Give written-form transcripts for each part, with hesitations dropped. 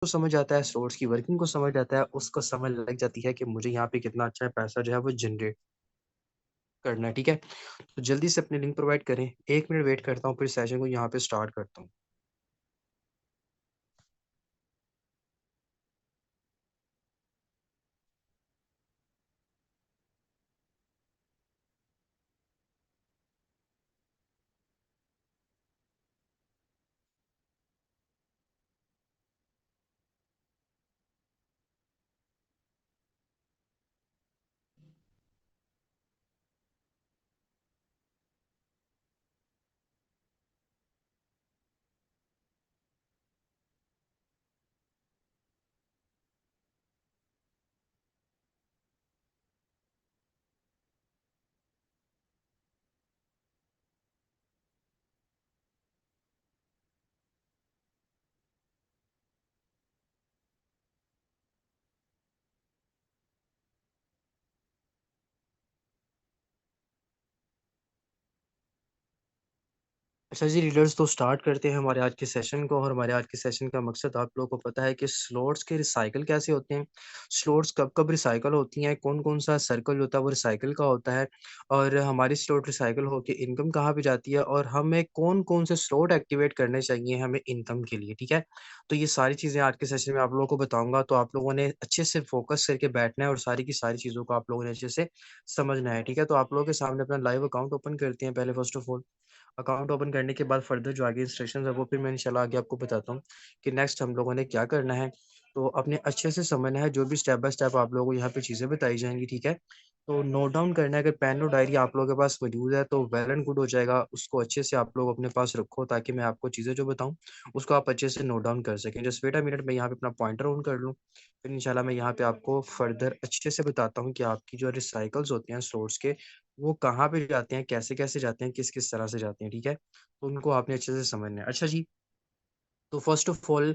को समझ आता है, स्लोट्स की वर्किंग को समझ आता है, उसको समझ लग जाती है कि मुझे यहाँ पे कितना अच्छा पैसा जो है वो जनरेट करना है, ठीक है? तो जल्दी से अपनी लिंक प्रोवाइड करें। 1 मिनट वेट करता हूँ, फिर सेशन को यहाँ पे स्टार्ट करता हूँ। अच्छा जी रीडर्स, तो स्टार्ट करते हैं हमारे आज के सेशन को। और हमारे आज के सेशन का मकसद आप लोगों को पता है कि स्लोट्स के रिसाइकल कैसे होते हैं, स्लोट्स कब कब रिसाइकल होती हैं, कौन कौन सा सर्कल होता है वो रिसाइकल का होता है, और हमारी स्लोट रिसाइकल होकर इनकम कहाँ पे जाती है, और हमें कौन कौन से स्लोट एक्टिवेट करने चाहिए हमें इनकम के लिए, ठीक है? तो ये सारी चीज़ें आज के सेशन में आप लोगों को बताऊंगा, तो आप लोगों ने अच्छे से फोकस करके बैठना है और सारी की सारी चीज़ों को आप लोगों ने अच्छे से समझना है, ठीक है? तो आप लोगों के सामने अपना लाइव अकाउंट ओपन करते हैं पहले। First of all account open करने के बाद फर्दर जो आगे इंस्ट्रक्शंस है वो फिर मैं इंशाल्लाह आगे आपको बताता हूँ कि नेक्स्ट हम लोगों ने क्या करना है। तो अपने अच्छे से समझना है, जो भी स्टेप बाय स्टेप आप लोगों को यहाँ पे चीज़ें बताई जाएँगी, ठीक है? तो नोट डाउन करना है, अगर पेन और डायरी आप लोगों के पास मौजूद है तो वेल एंड गुड हो जाएगा। उसको अच्छे से आप लोग अपने पास रखो ताकि मैं आपको चीज़ें जो बताऊँ उसको आप अच्छे से नोट डाउन कर सकें। जस्ट वेट अ मिनट, मैं यहाँ पे अपना पॉइंटर ऑन कर लूँ। फिर इंशाल्लाह मैं यहाँ पे आपको फर्दर अच्छे से बताता हूँ कि आपकी जो रिसाइकल्स होते हैं सोर्स के, वो कहाँ पे जाते हैं, कैसे-कैसे जाते हैं, किस-किस तरह से जाते हैं, ठीक है? तो उनको आपने अच्छे से समझना है। अच्छा जी, तो फर्स्ट ऑफ ऑल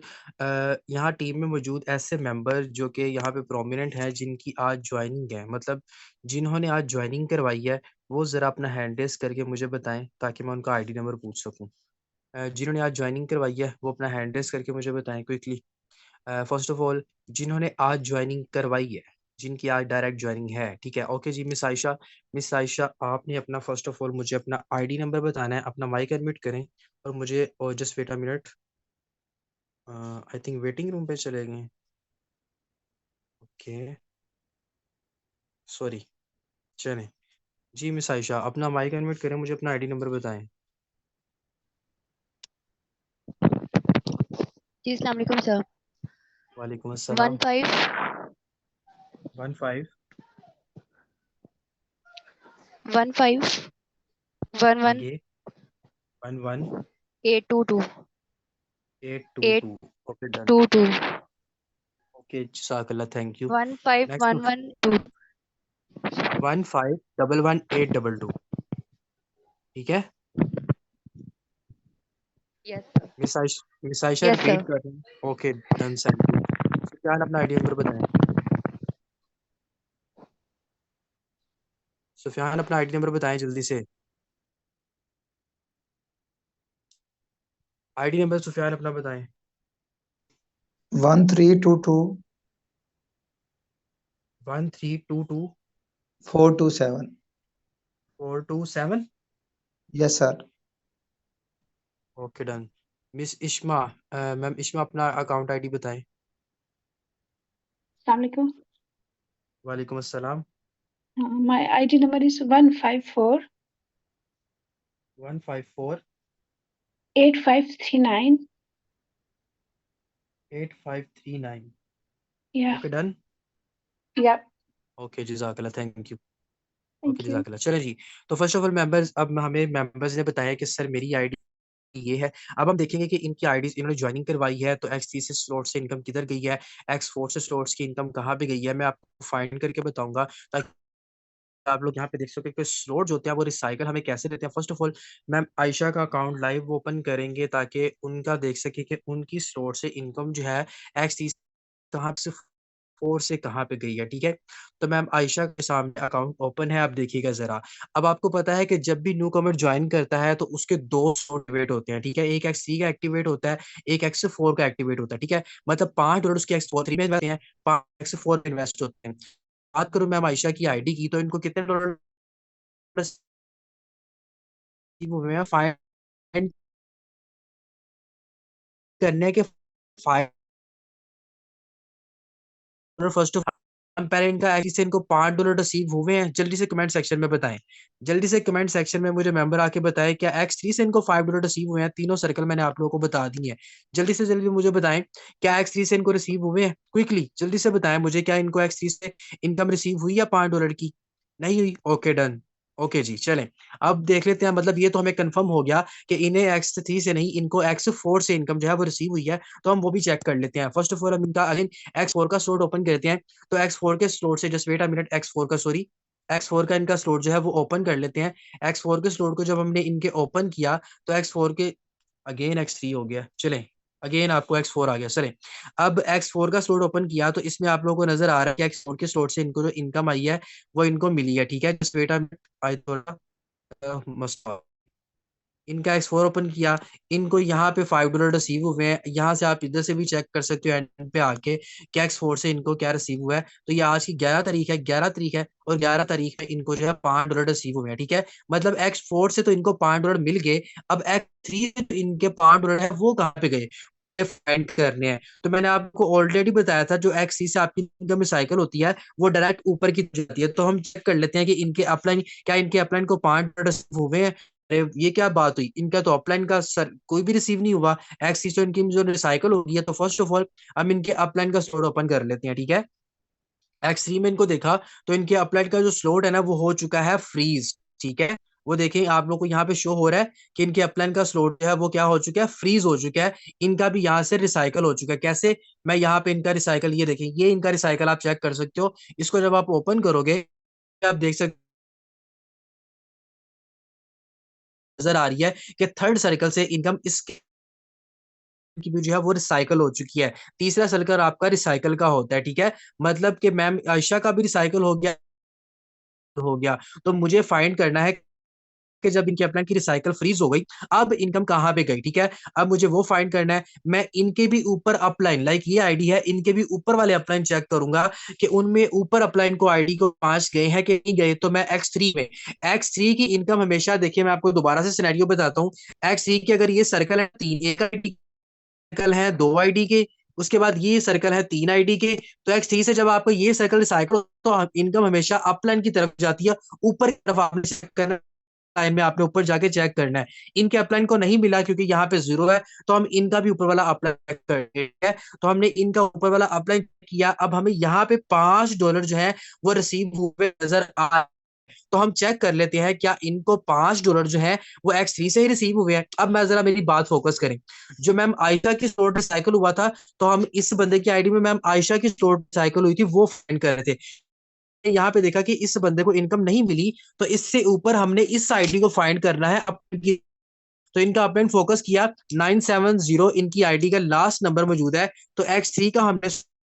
यहाँ टीम में मौजूद ऐसे मेंबर जो कि यहाँ पे प्रोमिनेंट हैं जिनकी आज जॉइनिंग है, मतलब जिन्होंने आज जॉइनिंग करवाई है, वो ज़रा अपना हैंड रेज़ करके मुझे बताएँ ताकि मैं उनका आईडी नंबर पूछ सकूँ। जिन्होंने आज जॉइनिंग करवाई है, वो अपना हैंड रेज़ करके मुझे बताएँ क्विकली। फर्स्ट ऑफ ऑल जिन्होंने आज जॉइनिंग करवाई है, जिनकी आज डायरेक्ट जॉइनिंग है, ठीक है? ओके जी, मिस आयशा आपने अपना फर्स्ट ऑफ ऑल मुझे अपना आईडी नंबर बताना है, अपना माइक अनम्यूट करें और मुझे और just wait a minute. I think waiting room पे चले गए। ओके, सॉरी, चलें। जी मिस आयशा अपना माइक अनम्यूट करें, मुझे अपना आईडी नंबर बताएँ। जी अस्सलाम वालेकुम सर। वालेकुम वन अस्सलाम। Five 15 one five one one आगे 11 eight two two 822। Okay done. 822 okay जज़ाकल्लाह, थैंक यू। नेक्स्ट 151112। 15111822, ठीक है? Yes sir. Miss Ayesha yes repeat sir. कर रहे हैं। Okay done, thank you. Sufiyan अपना आईडी नंबर बताएं। सुफियान अपना आईडी नंबर बताएं जल्दी से। आईडी नंबर सुफियान अपना बताएं। 1322 1322 427. 427। Yes, sir. Okay done. Miss Ishma, ma'am Ishma अपना अकाउंट आईडी बताएं। Assalamualaikum. वालेकुम अस्सलाम। My ID number is 154 154 8539. 8539। Yeah, okay done. yeah. Okay जज़ाकल्लाह, thank you. Okay Thank you. जज़ाकल्लाह। चलें जी, तो फर्स्ट ऑफ ऑल मेंबर्स, अब हमें मेंबर्स ने बताया कि सर मेरी आईडी ये है। अब हम देखेंगे कि इनकी आईडीज़ इन्होंने जॉइनिंग करवाई है, तो एक्स 3 से स्लॉट से इनकम किधर गई है, एक्स 4 से स्लॉट्स की इनकम कहाँ पे गई है, मैं आपको फाइंड करके बताऊँगा ताकि आप लोग यहाँ पे देख सको कि स्लॉट जो होते हैं वो रिसाइकल हमें कैसे देते हैं। First of all ma'am Ayesha का अकाउंट लाइव ओपन करेंगे ताकि उनका देख सके कि उनकी स्लॉट से इनकम जो है एक्स 30 कहाँ से X4 से कहाँ पे गई है, ठीक है। तो मैम आयशा के सामने अकाउंट ओपन है, आप देखिएगा जरा। अब आपको पता है कि जब भी न्यू कमर ज्वाइन करता है तो उसके दो स्लॉट एक्टिवेट होते हैं, ठीक है। एक X3 का एक्टिवेट होता है, एक X4 का एक्टिवेट होता है, ठीक है। मतलब $5 उसके X4 में इन्वेस्ट हैं, 5 X4 में इन्वेस्ट होते हैं। बात करूं मैम आयशा की आईडी की, तो इनको कितने डॉलर हुए हैं फाइंड करने के। फाइव फर्स्ट ऑफ पहले इनका एक्सिस से इनको $5 रिसीव हुए हैं, जल्दी से कमेंट सेक्शन में बताएं। जल्दी से कमेंट सेक्शन में मुझे मेंबर आके बताएं क्या X3 से इनको $5 रिसीव हुए हैं। तीनों सर्कल मैंने आप लोगों को बता दी है। जल्दी से जल्दी मुझे बताएं क्या X3 से इनको रिसीव हुए हैं। क्विकली जल्दी से बताएं मुझे, क्या इनको X3 से इनकम रिसीव हुई या $5 की? नहीं हुई। Okay done. ओके जी चलें। अब देख लेते हैं, मतलब ये तो हमें कंफर्म हो गया कि इन्हें X3 से नहीं, इनको X4 से इनकम जो है वो रिसीव हुई है। तो हम वो भी चेक कर लेते हैं। फर्स्ट ऑफ ऑल हम इनका अगेन X4 का स्लॉट ओपन करते हैं। तो X4 के स्लॉट से just wait a minute, X4 का इनका स्लॉट जो है वो ओपन कर लेते हैं। X4 के स्लॉट को जब हमने इनके ओपन किया तो X4 के अगेन X3 हो गया, चलें। अगेन आपको X4 आ गया, चलें। अब X4 का स्लॉट ओपन किया तो इसमें आप लोगों को नजर आ रहा है कि X4 के स्लॉट से इनको जो इनकम आई है वो इनको मिली है, ठीक है। जस्ट वेट अ मिनट, आई थोड़ा मस्त इनका X4 ओपन किया, इनको यहाँ पे $5 रिसीव हुए हैं। यहाँ से आप इधर से भी चेक कर सकते हो एंड पे आके कि X4 से इनको क्या रिसीव हुआ है। तो ये आज की 11 तारीख है और 11 तारीख में इनको जो है $5 रिसीव हुए हैं, ठीक है। मतलब X4 से तो इनको $5 मिल गए। अब X3 से तो इनके $5 है वो कहाँ पे गए, फाइंड करने हैं। तो मैंने आपको ऑलरेडी बताया था जो X3 से आपकी इनकम साइकिल होती है वो डायरेक्ट ऊपर की जाती है। तो हम चेक कर लेते हैं कि इनके अपलाइन, क्या इनके अपलाइन को $5 हुए हैं। अरे ये क्या बात हुई, इनका तो अपलाइन का सर कोई भी रिसीव नहीं हुआ। X3 तो इनकी जो रिसाइकल होगी है। तो फर्स्ट ऑफ ऑल हम इनके अपलाइन का स्लॉट ओपन कर लेते हैं, ठीक है। X3 में इनको देखा तो इनके अपलाइन का जो स्लॉट है ना वो हो चुका है फ्रीज, ठीक है। वो देखें आप लोग को यहाँ पे शो हो रहा है कि इनके अपलाइन का स्लॉट जो है वो क्या हो चुका है, फ्रीज हो चुका है। इनका भी यहाँ से रिसाइकल हो चुका है। कैसे, मैं यहाँ पे इनका रिसाइकल, ये देखें, ये इनका रिसाइकल आप चेक कर सकते हो। इसको जब आप ओपन करोगे आप देख सकते, नजर आ रही है कि थर्ड सर्कल से इनकम इसके की भी जो है वो रिसाइकल हो चुकी है। तीसरा सर्कल आपका रिसाइकल का होता है, ठीक है। मतलब कि मैम आयशा का भी रिसाइकल हो गया। तो मुझे फाइंड करना है कि जब इनके अपलाइन की रिसाइकल फ्रीज हो गई अब इनकम कहाँ पे गई, ठीक है। अब मुझे वो फाइंड करना है। मैं इनके भी ऊपर अपलाइन, लाइक ये आईडी है, इनके भी ऊपर वाले अपलाइन चेक करूंगा कि उनमें ऊपर अपलाइन को आईडी को 5 गए हैं कि नहीं गए। तो मैं X3 में, X3 की इनकम हमेशा देखिए, मैं आपको दोबारा से सिनेरियो बताता हूँ। X3 की अगर ये सर्कल है 3, एक आईडी सर्कल है 2 आईडी के, उसके बाद ये सर्कल है 3 आईडी के। तो X3 से जब आपको ये सर्कल रिसाइकल तो इनकम हमेशा अपलाइन की तरफ जाती है, ऊपर की तरफ आपने चेक करना लाइन में, आपने ऊपर जाके चेक करना है। इनके अपलाइन को नहीं मिला क्योंकि यहाँ पे 0 है। तो हम इनका भी ऊपर वाला अप्लाई करेंगे। तो हमने इनका ऊपर वाला अप्लाई किया। अब हमें यहाँ पे $5 जो है वो रिसीव हुए नजर आ। तो हम चेक कर लेते हैं क्या इनको $5 जो है वो X3 से ही रिसीव हुए हैं। अब मैं जरा मेरी बात फोकस करें, जो मैम आयशा की स्लॉट साइकिल हुआ था तो हम इस बंदे की आईडी में मैम आयशा की स्लॉट साइकिल हुई थी वो फाइंड कर रहे थे। यहाँ पे देखा कि इस बंदे को इनकम नहीं मिली, तो इससे ऊपर हमने इस आईडी को फाइंड करना है अपनी। तो इनका अपने फोकस किया 970 इनकी आईडी का लास्ट नंबर मौजूद है। तो X3 का हमने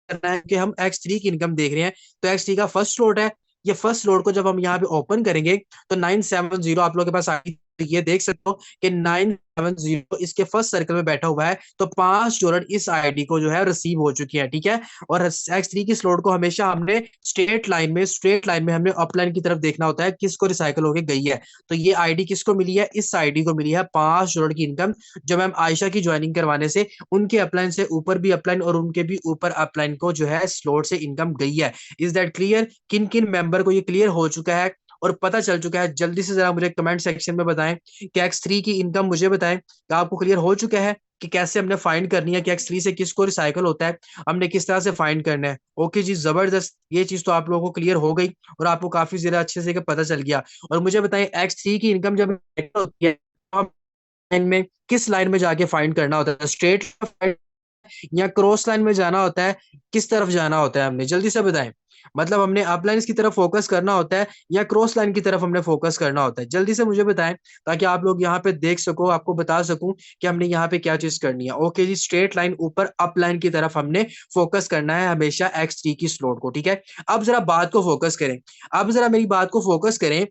करना है कि हम X3 की इनकम देख रहे हैं। तो X3 का फर्स्ट स्लॉट है। ये फर्स्ट स्लॉट को जब हम यहाँ पे ओपन करेंगे तो 970 आप लोगों के पास आईडी, ये देख सकते हो कि 970 इसके फर्स्ट सर्कल में बैठा हुआ है। तो $5 इस आईडी को जो है रिसीव हो चुकी है, ठीक है। और X3 की स्लॉट को हमेशा हमने स्ट्रेट लाइन में हमने अपलाइन की तरफ देखना होता है किसको रिसाइकल होके गई है। तो ये आईडी किसको मिली है, इस आईडी को मिली है $5 की इनकम, जो मैम आयशा की ज्वाइनिंग करवाने से उनके अपलाइन से ऊपर भी अपलाइन और उनके भी ऊपर अपलाइन को जो है स्लॉट से इनकम गई है। Is that clear? किन किन मेंबर को ये क्लियर हो चुका है और पता चल चुका है, जल्दी से जरा मुझे कमेंट सेक्शन में बताएं कि X3 की इनकम मुझे बताएं कि आपको क्लियर हो चुका है कि कैसे हमने फाइंड करनी है कि X3 से किसको रिसाइकल होता है, हमने किस तरह से फाइंड करना है। ओके जी जबरदस्त, ये चीज तो आप लोगों को क्लियर हो गई और आपको काफी ज्यादा अच्छे से पता चल गया। और मुझे बताएं X3 की इनकम जब होती है तो हम लाइन में किस लाइन में जाके फाइंड करना होता है, स्ट्रेट या क्रॉस लाइन में जाना होता है, किस तरफ जाना होता है हमने, जल्दी से बताएं। मतलब हमने अप लाइन की तरफ फोकस करना होता है या क्रॉस लाइन की तरफ हमने फोकस करना होता है, जल्दी से मुझे बताएं ताकि आप लोग यहाँ पे देख सको, आपको बता सकूं कि हमने यहाँ पे क्या चीज करनी है। ओके जी, स्ट्रेट लाइन ऊपर अप लाइन की तरफ हमने फोकस करना है हमेशा x3 की स्लॉट को, ठीक है। अब जरा बात को फोकस करें, अब जरा मेरी बात को फोकस करें।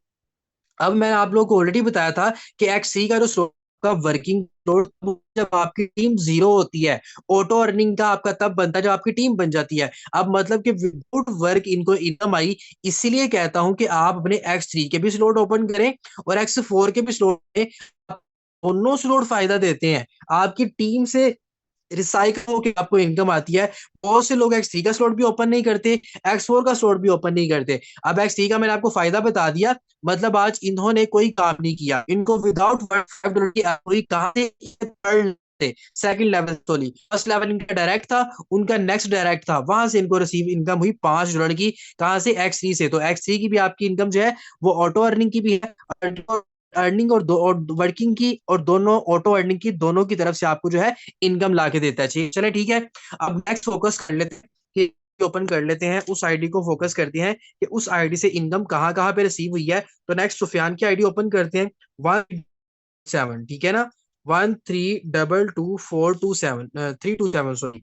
अब मैंने आप लोगों को ऑलरेडी बताया था कि एक्स3 का जो स्लोप का वर्किंग लोड जब आपकी टीम जीरो होती है, ऑटो अर्निंग का आपका तब बनता है जब आपकी टीम बन जाती है। अब मतलब कि विदाउट वर्क इनको इनकम आई, इसीलिए कहता हूं कि आप अपने x3 के भी स्लॉट ओपन करें और x4 के भी स्लॉट में, दोनों स्लॉट फायदा देते हैं। आपकी टीम से रिसाइकल होकर आपको इनकम आती है। बहुत से लोग एक्स3 का स्लॉट भी ओपन नहीं करते, एक्स4 का स्लॉट भी ओपन नहीं करते। अब एक्स3 का मैंने आपको फायदा बता दिया, मतलब आज इन्होंने कोई काम नहीं किया, इनको विदाउट $5 की कोई कहां से सेकंड लेवल तो ली, फर्स्ट लेवल इनका डायरेक्ट था, उनका नेक्स्ट डायरेक्ट था, वहां से इनको रिसीव इनकम हुई $5 की। कहां से? एक्स3 से। तो एक्स3 की भी आपकी इनकम जो है वो ऑटो अर्निंग की भी है, अर्निंग और वर्किंग की, और दोनों ऑटो अर्निंग की, दोनों की तरफ से आपको जो है इनकम ला के देता है। चले ठीक है, अब नेक्स्ट फोकस कर लेते हैं कि ओपन कर लेते हैं, उस आईडी को फोकस करते हैं कि उस आईडी से इनकम कहाँ कहाँ पे रिसीव हुई है। तो नेक्स्ट सुफियान की आईडी ओपन करते हैं, 17, ठीक है ना, 1322427 327, सॉरी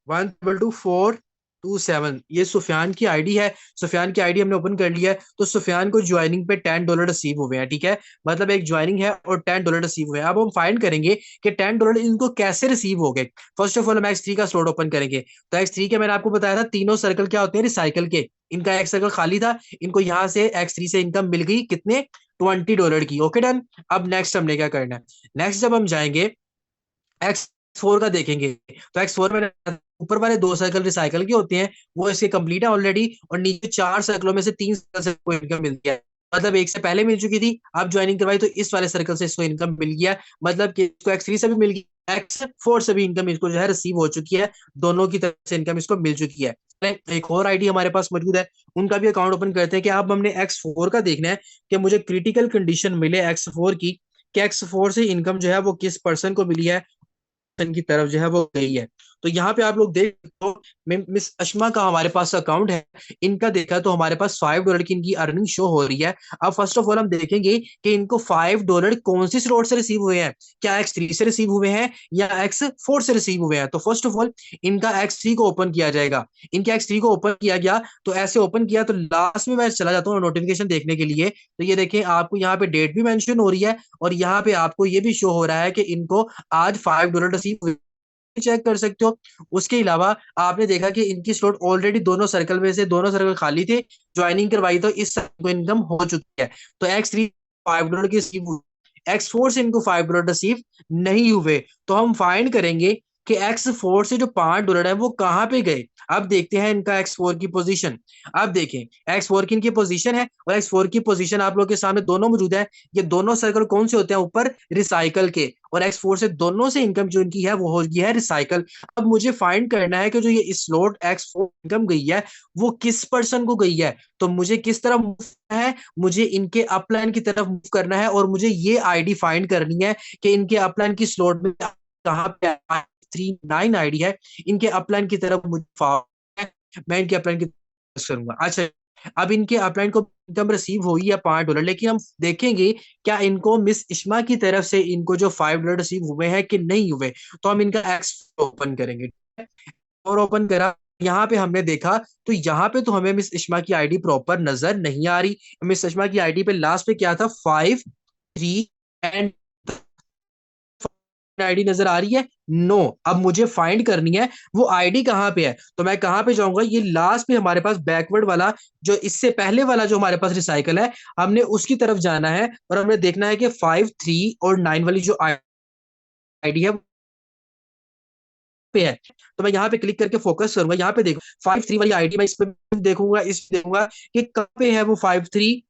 1222427, ये सुफियान की आईडी है। सुफियान की आईडी हमने ओपन कर लिया है। तो सुफियान को ज्वाइनिंग पे $10 रिसीव हुए हैं, ठीक है, मतलब एक ज्वाइनिंग है और $10 रिसीव हुए हैं। अब हम फाइंड करेंगे कि $10 इनको कैसे रिसीव हो गए। फर्स्ट ऑफ ऑल हम एक्स3 का स्लॉट ओपन करेंगे। तो एक्स3 के मैंने आपको बताया था तीनों सर्कल क्या होते हैं, रिसाइकल के। इनका एक सर्कल खाली था, इनको यहाँ से एक्स3 से इनकम मिल गई कितने, $20 की। Okay done. अब नेक्स्ट हमने क्या करना है, नेक्स्ट जब हम जाएंगे एक्स4 का देखेंगे, तो एक्स4 में ऊपर वाले 2 सर्कल रिसाइकल के होते हैं, वो इसके कंप्लीट है ऑलरेडी, और नीचे 4 सर्कलों में से 3 सर्कल से कोई इनकम मिलती है, मतलब एक से पहले मिल चुकी थी, अब ज्वाइनिंग करवाई तो इस वाले सर्कल से इसको इनकम मिल गया, मतलब कि इसको एक्स3 से भी मिल गई, एक्स4 से भी इनकम इसको जो है रिसीव हो चुकी है, दोनों की तरफ से इनकम इसको मिल चुकी है। एक और आईडी हमारे पास मौजूद है, उनका भी अकाउंट ओपन करते हैं कि अब हमने एक्स4 का देखना है कि मुझे क्रिटिकल कंडीशन मिले एक्स4 की, कि एक्स4 से इनकम जो है वो किस पर्सन को मिली है की तरफ जो है वो गई है। तो यहाँ पे आप लोग देख सकते हो, मिस अशमा का हमारे पास अकाउंट है, इनका देखा तो हमारे पास $5 की इनकी अर्निंग शो हो रही है। अब फर्स्ट ऑफ ऑल हम देखेंगे कि इनको $5 कौन सी स्लॉट से रिसीव हुए हैं, क्या एक्स3 से रिसीव हुए हैं या एक्स4 से रिसीव हुए हैं। तो फर्स्ट ऑफ ऑल इनका एक्स3 को ओपन किया जाएगा। इनके एक्स3 को ओपन किया गया, तो ऐसे ओपन किया तो लास्ट में मैं चला जाता हूँ नोटिफिकेशन देखने के लिए, तो ये देखें आपको यहाँ पे डेट भी मेंशन हो रही है और यहाँ पे आपको ये भी शो हो रहा है कि इनको आज $5 रिसीव हुए, चेक कर सकते हो। उसके अलावा आपने देखा कि इनकी स्लॉट ऑलरेडी दोनों सर्कल में से दोनों सर्कल खाली थे, ज्वाइनिंग करवाई तो इस सर्कल को इनकम हो चुकी है। तो एक्स3 $5 की रिसीव हुई, एक्स4 से इनको $5 रिसीव नहीं हुए। तो हम फाइंड करेंगे कि एक्स4 से जो $5 है वो कहाँ पे गए। अब देखते हैं इनका एक्स4 की पोजीशन। अब देखें एक्स4 की इनकी पोजीशन है और एक्स4 की पोजीशन आप लोग के सामने दोनों मौजूद है। ये दोनों सर्कल कौन से होते हैं, ऊपर रिसाइकल के, और एक्स4 से दोनों से इनकम जो इनकी है वो हो गई है रिसाइकल। अब मुझे फाइंड करना है कि जो ये स्लॉट एक्स4 इनकम गई है वो किस पर्सन को गई है। तो मुझे किस तरफ मूव करना है, मुझे इनके अपलाइन की तरफ मूव करना है और मुझे ये आईडी फाइंड करनी है कि इनके अपलाइन की स्लॉट में कहाँ पे 39 आईडी है, इनके अपलाइन की तरफ मुझे, मैं इनके अपलाइन की तरफ करूंगा। अच्छा, अब इनके अपलाइन को इनकम रिसीव हुई है $5, लेकिन हम देखेंगे क्या इनको मिस इश्मा की तरफ से इनको जो $5 रिसीव हुए हैं कि नहीं हुए। तो हम इनका एक्स ओपन करेंगे और ओपन करा, यहाँ पे हमने देखा तो यहाँ पे तो हमें मिस इश्मा की आईडी प्रॉपर नजर नहीं आ रही। मिस इश्मा की आईडी पे लास्ट पे क्या था, 5 3 एंड आईडी नजर आ रही है, नो। अब मुझे फाइंड करनी है वो आईडी कहाँ पे है। तो मैं कहाँ पे जाऊंगा, ये लास्ट पे हमारे पास बैकवर्ड वाला जो इससे पहले वाला जो हमारे पास रिसाइकल है, हमने उसकी तरफ जाना है और हमें देखना है कि 5 3 और 9 वाली जो आईडी है पे है। तो मैं यहाँ पे क्लिक करके फोकस करूंगा, यहाँ पे देखो 5 3 वाली आईडी, मैं इस पे देखूंगा, इस पे देखूंगा कि कहाँ पे है वो 5 3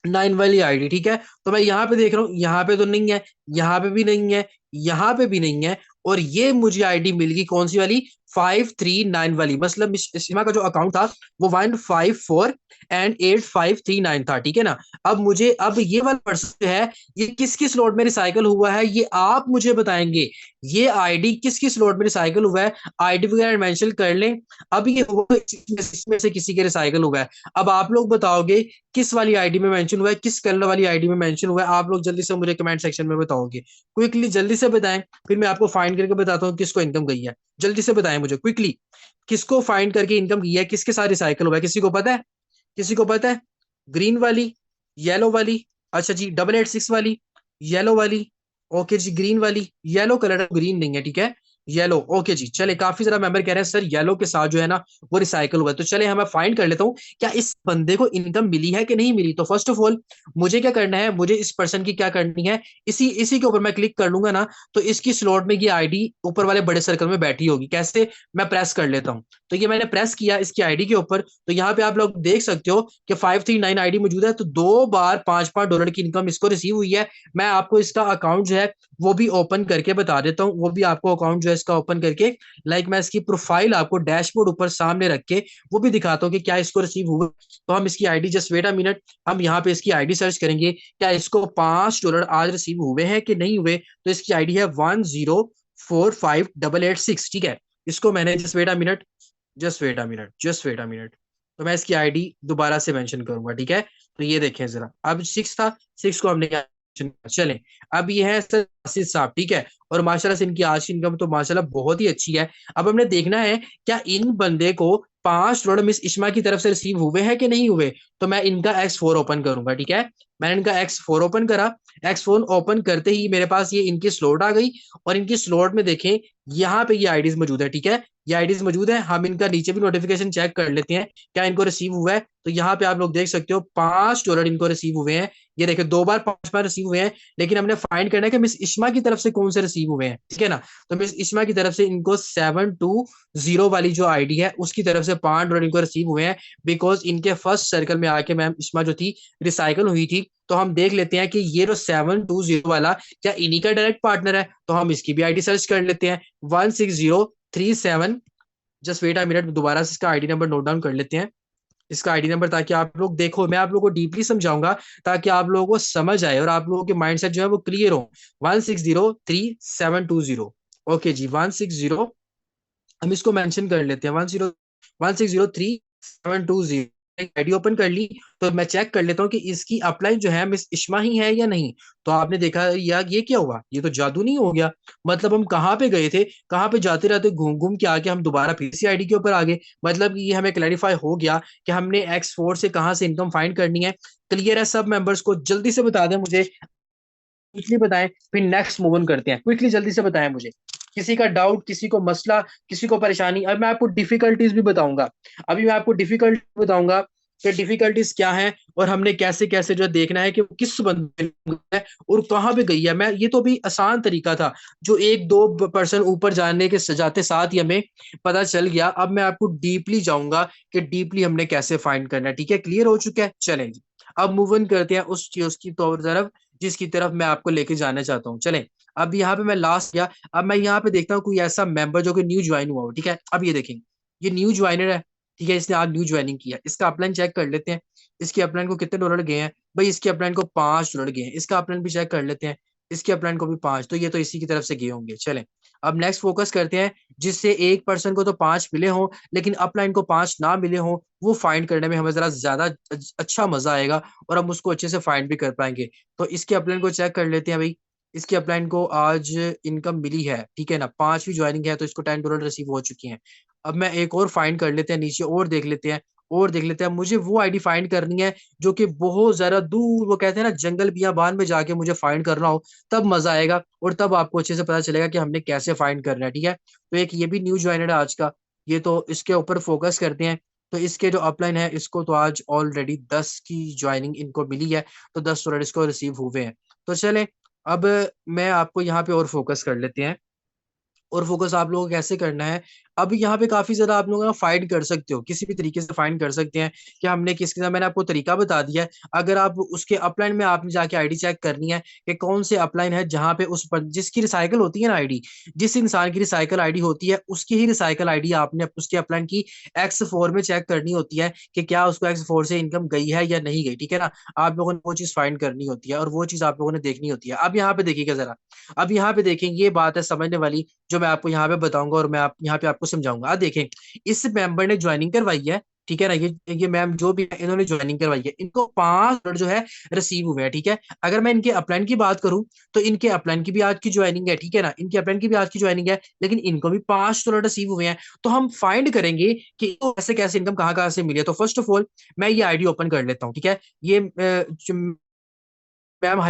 9 वाली आईडी, ठीक है। तो मैं यहाँ पे देख रहा हूँ, यहाँ पे तो नहीं है, यहाँ पे भी नहीं है, यहाँ पे भी नहीं है, और ये मुझे आईडी मिल गई कौन सी वाली, 539 वाली। मतलब सीमा का जो अकाउंट था वो 154 एंड 8539 था, ठीक है ना। अब मुझे अब ये वाला पर्सन है ये किस किस स्लॉट में रिसाइकल हुआ है, ये आप मुझे बताएंगे ये आईडी किस किस स्लॉट में रिसाइकल हुआ है, आईडी वगैरह मेंशन कर लें। अब ये हुआ इसमें से किसी के रिसाइकल हुआ है। अब आप लोग बताओगे किस वाली आईडी में मेंशन हुआ है, किस कलर वाली आईडी में मेंशन हुआ है, आप लोग जल्दी से मुझे कमेंट सेक्शन में बताओगे। क्विकली जल्दी से बताएं, फिर मैं आपको फाइंड करके बताता हूँ किसको इनकम गई है। जल्दी से बताएं मुझे क्विकली, किसको फाइंड करके इनकम की है, किसके साथ रिसाइकल हुआ है, किसी को पता है? किसी को पता है? ग्रीन वाली, येलो वाली, अच्छा जी 886 वाली, येलो वाली, ओके जी ग्रीन वाली, येलो कलर ग्रीन नहीं है, ठीक है येलो, ओके जी। चले काफी सारा मेंबर कह रहे हैं सर येलो के साथ जो है ना वो रिसाइकल हुआ है। तो चले हम फाइंड कर लेता हूँ क्या इस बंदे को इनकम मिली है कि नहीं मिली। तो फर्स्ट ऑफ ऑल मुझे क्या करना है, मुझे इस पर्सन की क्या करनी है, इसी इसी के ऊपर मैं क्लिक कर लूंगा ना तो इसकी स्लॉट में ये आईडी ऊपर वाले बड़े सर्कल में बैठी होगी। कैसे, मैं प्रेस कर लेता हूँ, तो ये मैंने प्रेस किया इसकी आईडी के ऊपर, तो यहाँ पे आप लोग देख सकते हो कि 539 आईडी मौजूद है। तो 2 बार $5 की इनकम इसको रिसीव हुई है। मैं आपको इसका अकाउंट जो है वो भी ओपन करके बता देता हूँ, वो भी आपको अकाउंट जो है इसका ओपन करके मैं इसकी प्रोफाइल आपको डैशबोर्ड ऊपर सामने रख के वो भी दिखाता हूँ कि क्या इसको रिसीव हुआ। तो हम इसकी ID, just wait a minute, हम यहाँ पे इसकी आईडी सर्च करेंगे क्या इसको $5 आज रिसीव हुए हैं कि नहीं हुए। तो इसकी आईडी है 1045886, ठीक है। इसको मैंने जस्ट वेट अ मिनट, तो मैं इसकी आईडी दोबारा से मेंशन करूंगा, ठीक है। तो ये देखें जरा, अब 6 था, 6 को हमने चले। अब ये है सर आसिफ साहब, ठीक है, और माशाल्लाह से इनकी आज की इनकम तो माशाल्लाह बहुत ही अच्छी है। अब हमने देखना है क्या इन बंदे को $5 मिस इश्मा की तरफ से रिसीव हुए हैं कि नहीं हुए। तो मैं इनका X4 ओपन करूंगा, ठीक है। मैंने इनका X4 ओपन करा, X4 ओपन करते ही मेरे पास ये इनकी स्लॉट आ गई, और इनकी स्लॉट में देखें यहाँ पे ये आईडीज मौजूद है, ठीक है, ये आईडीज मौजूद है। हम इनका नीचे भी नोटिफिकेशन चेक कर लेते हैं क्या इनको रिसीव हुआ है। तो यहाँ पे आप लोग देख सकते हो $5 इनको रिसीव हुए हैं। ये देखिए 2 बार 5 रिसीव हुए हैं, लेकिन हमने फाइंड करना है कि मिस इश्मा की तरफ से कौन से रिसीव हुए हैं, ठीक है ना। तो मिस इश्मा की तरफ से इनको 720 वाली जो आईडी है उसकी तरफ से $5 इनको रिसीव हुए हैं, बिकॉज इनके फर्स्ट सर्कल में आके मैम इश्मा जो थी रिसाइकल हुई थी। तो हम देख लेते हैं कि ये जो 720 वाला क्या इन्हीं का डायरेक्ट पार्टनर है। तो हम इसकी भी आईडी सर्च कर लेते हैं 16037, जस्ट वेट अ मिनट, दोबारा से इसका आईडी नंबर नोट डाउन कर लेते हैं, इसका आईडी नंबर, ताकि आप लोग देखो, मैं आप लोगों को डीपली समझाऊंगा ताकि आप लोगों को समझ आए और आप लोगों के माइंडसेट जो है वो क्लियर हो। 1603720, ओके जी 160, हम इसको मेंशन कर लेते हैं 1603720। आईडी ओपन कर ली, तो मैं चेक कर लेता हूँ कि इसकी अपलाइन जो है मिस इश्मा ही है या नहीं। तो आपने देखा यार ये क्या हुआ, ये तो जादू नहीं हो गया। मतलब हम कहाँ पे गए थे, कहाँ पे जाते रहते घूम घूम के आके हम दोबारा फिर से आईडी के ऊपर आ गए। मतलब ये हमें क्लैरिफाई हो गया कि हमने X4 से कहाँ से इनकम फाइंड करनी है। क्लियर है सब मेंबर्स को? जल्दी से बता दें मुझे, क्विकली बताएं, फिर नेक्स्ट मूव ऑन करते हैं। क्विकली जल्दी से बताएं मुझे, किसी का डाउट, किसी को मसला, किसी को परेशानी। अब मैं आपको डिफिकल्टीज भी बताऊंगा, अभी मैं आपको डिफिकल्टी बताऊंगा कि डिफिकल्टीज क्या है और हमने कैसे कैसे जो देखना है कि वो किस बंदे है और कहाँ पे गई है। मैं ये तो भी आसान तरीका था जो 1-2% ऊपर जाने के जाते साथ ही हमें पता चल गया। अब मैं आपको डीपली जाऊंगा कि डीपली हमने कैसे फाइंड करना है, ठीक है। क्लियर हो चुका है, चलें जी अब मूव ऑन करते हैं उस चीज की तरफ जिसकी तरफ मैं आपको लेके जाना चाहता हूँ। चलें, अब यहाँ पे मैं लास्ट गया, अब मैं यहाँ पे देखता हूँ कोई ऐसा मेंबर जो कि न्यू ज्वाइन हुआ हो, ठीक है। अब ये देखेंगे ये न्यू ज्वाइनर है, ठीक है, इसने आज न्यू ज्वाइनिंग किया। इसका अपलाइन चेक कर लेते हैं, इसके अपलाइन को कितने डॉलर गए हैं भाई। इसके अपलाइन को $5 गए हैं। इसका अपलाइन भी चेक कर लेते हैं, इसके अपलाइन को भी 5, तो ये तो इसी की तरफ से गए होंगे। चलें अब नेक्स्ट फोकस करते हैं जिससे एक पर्सन को तो 5 मिले हों लेकिन अपलाइन को 5 ना मिले हों, वो फाइंड करने में हमें जरा ज्यादा अच्छा मजा आएगा और हम उसको अच्छे से फाइंड भी कर पाएंगे। तो इसके अपलाइन को चेक कर लेते हैं भाई। इसके अपलाइन को आज इनकम मिली है, ठीक है ना, 5वीं ज्वाइनिंग है तो इसको $10 रिसीव हो चुकी हैं। अब मैं एक और फाइंड कर लेते हैं नीचे, और देख लेते हैं, और देख लेते हैं। मुझे वो आईडी फाइंड करनी है जो कि बहुत ज्यादा दूर, वो कहते हैं ना जंगल बियाबान में जाके मुझे फाइंड करना हो, तब मजा आएगा और तब आपको अच्छे से पता चलेगा कि हमने कैसे फाइंड करना है, ठीक है। तो एक ये भी न्यू ज्वाइनर है आज का, ये तो इसके ऊपर फोकस करते हैं। तो इसके जो अपलाइन है इसको तो आज ऑलरेडी 10 की ज्वाइनिंग इनको मिली है, तो $10 इसको रिसीव हुए हैं। तो चले अब मैं आपको यहाँ पे और फोकस कर लेते हैं। और फोकस आप लोगों को कैसे करना है, अब यहाँ पे काफी ज्यादा आप लोग ना फाइंड कर सकते हो, किसी भी तरीके से फाइंड कर सकते हैं कि हमने किसके साथ, मैंने आपको तरीका बता दिया है। अगर आप उसके अपलाइन में आपने जाके आईडी चेक करनी है कि कौन से अपलाइन है जहाँ पे उस पर जिसकी रिसाइकल होती है ना आईडी, जिस इंसान की रिसाइकल आईडी होती है उसकी ही रिसाइकल आईडी आपने उसके अपलाइन की X4 में चेक करनी होती है कि क्या उसको X4 से इनकम गई है या नहीं गई, ठीक है ना। आप लोगों ने वो चीज फाइंड करनी होती है और वो चीज आप लोगों ने देखनी होती है। अब यहाँ पे देखिएगा जरा, अब यहाँ पे देखें, ये बात है समझने वाली जो मैं आपको यहाँ पे बताऊंगा और मैं यहाँ पे आपको समझाऊंगा। देखें, इस मेंबर ने ज्वाइनिंग करवाई है, ठीक है ना, ये मैम जो भी है इन्होंने ज्वाइनिंग करवाई है, इनको 5 जो है रिसीव हुए हैं, ठीक है। अगर मैं इनके अपलाइन की बात करूं तो इनके अपलाइन की भी आज की ज्वाइनिंग है, ठीक है ना, इनके अपलाइन की भी आज की ज्वाइनिंग है, लेकिन इनको भी 5 रिसीव हुए हैं। तो हम फाइंड करेंगे कि इनको कैसे कैसे इनकम कहाँ कहाँ से मिली है। तो फर्स्ट ऑफ ऑल मैं ये आईडी ओपन कर लेता हूँ, ठीक है। ये मैम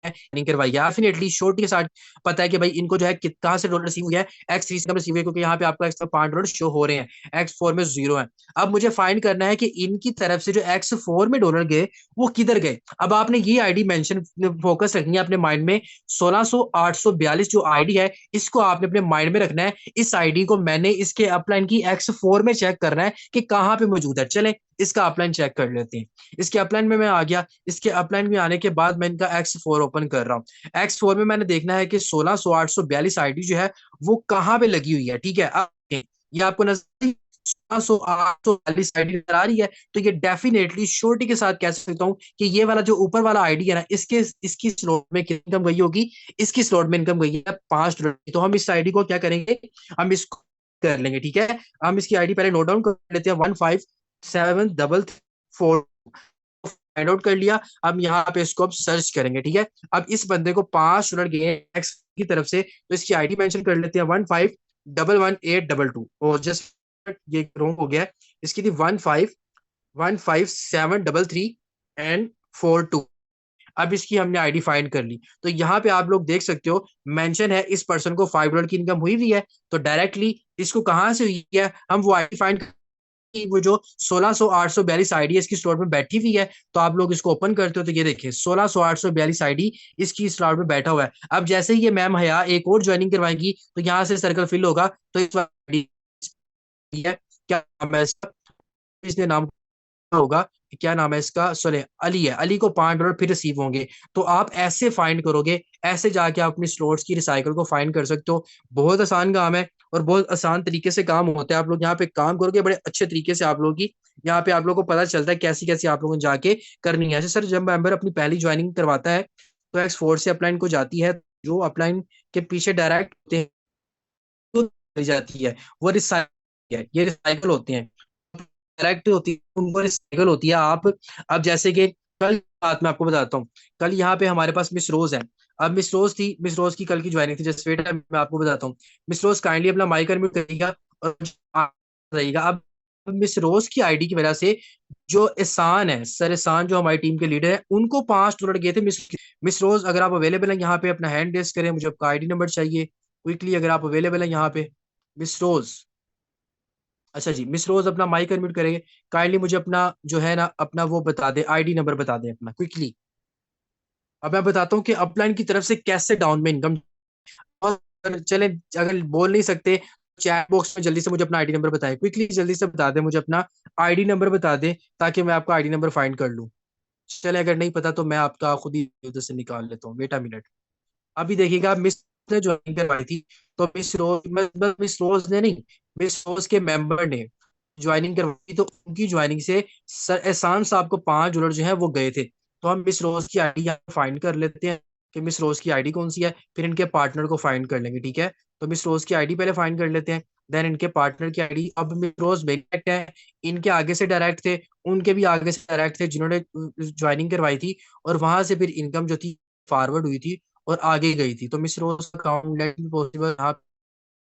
नहीं करवाई है डेफिनेटली श्योरिटी के साथ पता है कि भाई इनको जो है कहाँ से डॉलर रिसीव हुआ है, X3 से रिसीव हुआ है, क्योंकि यहाँ पे आपको एक्स्ट्रा $5 शो हो रहे हैं, X4 में 0 है। अब मुझे फाइंड करना है कि इनकी तरफ से जो X4 में डॉलर गए वो किधर गए। अब आपने ये आईडी मेंशन फोकस रखनी है अपने माइंड में, 16,842 जो आईडी है इसको आपने अपने माइंड में रखना है। इस आईडी को मैंने इसके अपलाइन की X4 में चेक करना है कि कहाँ पे मौजूद है। चले इसका अपलाइन चेक कर लेते हैं। इसके अपलाइन में मैं आ गया, इसके अपलाइन में आने के बाद मैं इनका X4 ओपन कर रहा हूँ। X4 में मैंने देखना है कि 16,842 आईडी जो है वो कहाँ पे लगी हुई है, ठीक है। अब ये आपको नजर 16,842 आईडी नजर आ रही है, तो ये डेफिनेटली श्योरिटी के साथ कह सकता हूँ कि ये वाला जो ऊपर वाला आईडी है ना, इसकी स्लॉट में कितनी इनकम गई होगी, इसकी स्लॉट में इनकम गई है $5। तो हम इस आईडी को क्या करेंगे, हम इसको कर लेंगे, ठीक है। हम इसकी आईडी पहले नोट डाउन कर लेते हैं, 15,744 फाइंड आउट कर लिया। अब यहाँ पे इसको अब सर्च करेंगे, ठीक है। अब इस बंदे को $5 गए एक्स की तरफ से, तो इसकी आईडी मेंशन कर लेते हैं 15,11822 और जस्ट ये रॉन्ग हो गया है, इसकी थी 15,15733 एंड 42। अब इसकी हमने आईडी फाइंड कर ली। तो यहाँ पे आप लोग देख सकते हो मेंशन है इस पर्सन को $5 की इनकम हुई हुई है, तो डायरेक्टली इसको कहाँ से हुई है हम वो आईडी फाइंड, वो जो 16,842 आईडी इसकी स्लॉट में बैठी हुई है। तो आप लोग इसको ओपन करते हो तो ये देखिए 16,842 आईडी इसकी स्लॉट में बैठा हुआ है। अब जैसे ही ये मैम हया एक और ज्वाइनिंग करवाएंगी तो यहाँ से सर्कल फिल होगा, तो इस आईडी है, क्या नाम है इसका, इसने नाम होगा, क्या नाम है इसका, सोले अली है, अली को $5 फिर रिसीव होंगे। तो आप ऐसे फाइंड करोगे, ऐसे जाके आप अपनी स्लॉट्स की रिसाइकल को फाइंड कर सकते हो। बहुत आसान काम है और बहुत आसान तरीके से काम होता है। आप लोग यहाँ पे काम करोगे बड़े अच्छे तरीके से, आप लोग की यहाँ पे आप लोगों को पता चलता है कैसी कैसी आप लोगों ने जाके करनी है। ऐसे सर जब मेंबर अपनी पहली ज्वाइनिंग करवाता है तो X4 से अपलाइन को जाती है, जो अपलाइन के पीछे डायरेक्ट होते हैं जाती है वो रिसाइकल है, ये रिसाइकल होते हैं, डायरेक्ट होती है, उनको रिसाइकल होती है। आप अब जैसे कि कल बात मैं आपको बताता हूँ, कल यहाँ पे हमारे पास मिस रोज है। अब मिस रोज थी, मिस रोज की कल की ज्वाइनिंग थी, जस्ट वेट मैं आपको बताता हूँ। मिस रोज काइंडली अपना माइक अनम्यूट करिएगा और रहेगा। अब मिस रोज की आईडी की वजह से जो एहसान है, सर एहसान जो हमारी टीम के लीडर है, उनको $5 गए थे। मिस रोज अगर आप अवेलेबल हैं यहाँ पे अपना हैंड रेस करें, मुझे आपका आईडी नंबर चाहिए क्विकली, अगर आप अवेलेबल हैं यहाँ पे मिस रोज। अच्छा जी, मिस रोज अपना माइक अनम्यूट करेंगे, काइंडली मुझे अपना जो है ना अपना वो बता दे, आईडी नंबर बता दें अपना क्विकली। अब मैं बताता हूँ कि अपलाइन की तरफ से कैसे डाउन में इनकम, और चले अगर बोल नहीं सकते चैट बॉक्स में जल्दी से मुझे अपना आईडी नंबर बताएं क्विकली, जल्दी से बता दें मुझे अपना आईडी नंबर बता दें ताकि मैं आपका आईडी नंबर फाइंड कर लूँ। चले अगर नहीं पता तो मैं आपका खुद ही उधर से निकाल लेता हूँ, वेट अ मिनट। अभी देखिएगा मिस ने ज्वाइन करवाई थी, तो मिस रोज मतलब मिस रोज ने नहीं, मिस रोज के मेंबर ने ज्वाइनिंग करवाई, तो उनकी ज्वाइनिंग से सर एहसान साहब को $5 जो है वो गए थे। तो हम मिस रोज की आईडी यहाँ फाइंड कर लेते हैं कि मिस रोज की आईडी कौन सी है, फिर इनके पार्टनर को फाइंड कर लेंगे, ठीक है। तो मिस रोज की आईडी पहले फाइंड कर लेते हैं, देन इनके पार्टनर की आईडी। अब मिस रोज डायरेक्ट है, इनके आगे से डायरेक्ट थे, उनके भी आगे से डायरेक्ट थे जिन्होंने ज्वाइनिंग करवाई थी, और वहां से फिर इनकम जो थी फॉरवर्ड हुई थी और आगे गई थी। तो मिस रोज अकाउंट लेट मी पॉसिबल यहाँ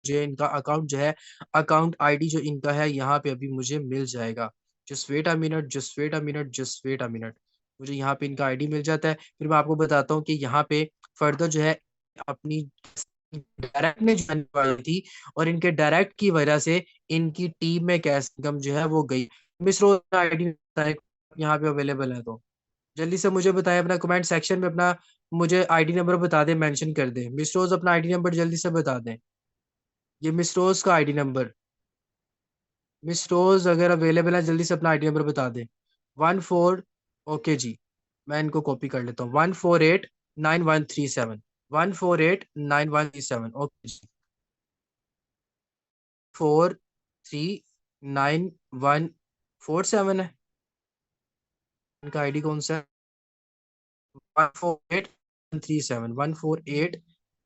जो इनका अकाउंट जो है, अकाउंट आईडी जो इनका है यहाँ पे अभी मुझे मिल जाएगा। Just wait a minute, just wait a minute, just wait a minute. मुझे यहाँ पे इनका आईडी मिल जाता है, फिर मैं आपको बताता हूँ कि यहाँ पे फर्दर जो है अपनी डायरेक्ट में ज्वाइन करवाई थी और इनके डायरेक्ट की वजह से इनकी टीम में कैश इनकम जो है वो गई। मिस रोज आईडी यहाँ पे अवेलेबल है तो जल्दी से मुझे बताएं, अपना कमेंट सेक्शन में अपना मुझे आईडी नंबर बता दें, मेंशन कर दें। मिस रोज अपना आईडी नंबर जल्दी से बता दें। ये मिस रोज का आईडी नंबर। मिस रोज अगर अवेलेबल है जल्दी से अपना आईडी नंबर बता दे। 14। ओके जी, मैं इनको कॉपी कर लेता हूँ। 1489137। 1489137। ओके जी। 439147 है इनका आईडी। कौन सा है? 1489137।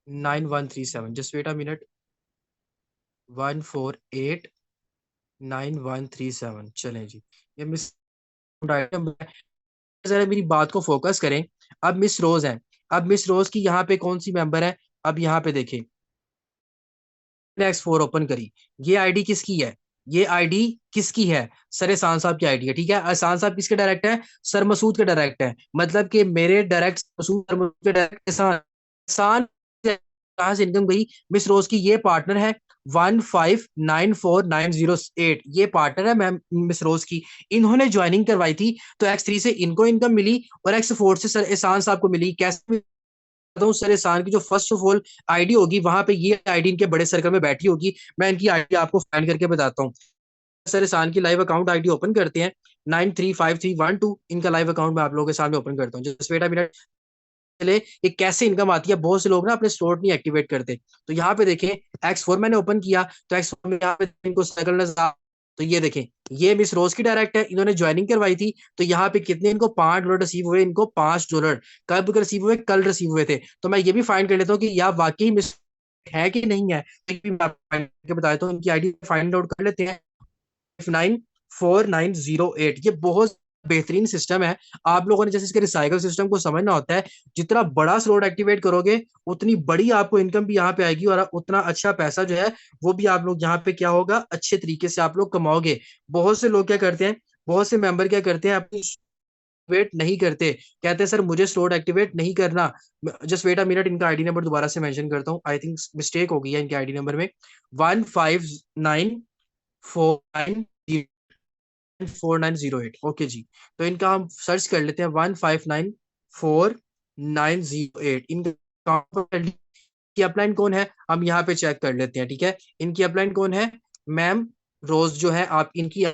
1489137। Just wait a minute. 1489137। चलें जी। ये मिस जरा मेरी बात को फोकस करें। अब मिस रोज है। अब मिस रोज की यहाँ पे कौन सी मेंबर है? अब यहाँ पे देखें, X4 ओपन करी। ये आईडी किसकी है? ये आईडी किसकी है? सर एहसान साहब की आईडी है। ठीक है, एहसान साहब किसके डायरेक्ट है? सर मसूद के डायरेक्ट है। मतलब कि मेरे डायरेक्ट मसूद, सर मसूद के डायरेक्ट एहसान। एहसान कहाँ से इनकम गई? मिस रोज की ये पार्टनर है 1594908। ये पार्टनर है मैम मिस रोज की। इन्होंने ज्वाइनिंग करवाई थी तो X3 से इनको इनकम मिली और X4 से सर एहसान साहब को मिली। कैसे? हूँ सर एहसान की जो फर्स्ट ऑफ ऑल आईडी होगी वहां पे ये आईडी इनके बड़े सर्कल में बैठी होगी। मैं इनकी आईडी आपको फाइंड करके बताता हूँ। सर एहसान की लाइव अकाउंट आईडी ओपन करते हैं। 935312 इनका लाइव अकाउंट मैं आप लोगों के सामने ओपन करता हूँ। Just wait a minute. पहले ये कैसे इनकम आती है, बहुत से लोग ना अपने स्लॉट नहीं एक्टिवेट करते। तो यहाँ पे देखें, X4 मैंने ओपन किया तो X4 में यहाँ पे इनको सर्कल नजर आ। तो ये देखें, ये मिस रोज की डायरेक्ट है। इन्होंने ज्वाइनिंग करवाई थी तो यहाँ पे कितने इनको $5 रिसीव हुए। इनको $5 कब रिसीव हुए? कल रिसीव हुए थे। तो मैं ये भी फाइंड कर लेता हूँ कि यह वाकई मिस है कि नहीं है। तो ये भी मैं आपको find करके बताता हूँ। इनकी आईडी फाइंड आउट कर लेते हैं। 594908। ये बहुत बेहतरीन सिस्टम है। आप लोगों ने जैसे इसके रिसाइकल सिस्टम को समझना होता है। जितना बड़ा स्लॉट एक्टिवेट करोगे उतनी बड़ी आपको इनकम भी यहाँ पे आएगी और उतना अच्छा पैसा जो है वो भी आप लोग यहाँ पे क्या होगा, अच्छे तरीके से आप लोग कमाओगे। बहुत से लोग क्या करते हैं, बहुत से मेंबर क्या करते हैं, अपनी वेट नहीं करते। कहते हैं सर मुझे स्लॉट एक्टिवेट नहीं करना। जस्ट वेट अ मिनट, इनका आईडी नंबर दोबारा से मेंशन करता हूँ। आई थिंक मिस्टेक हो गई है इनके आईडी नंबर में। 1594908। ओके जी। तो इनका हम सर्च कर लेते हैं। 1594908। इनका की अपलाइन कौन है हम यहाँ पे चेक कर लेते हैं। ठीक है, इनकी अपलाइन कौन है? मैम रोज जो है आप इनकी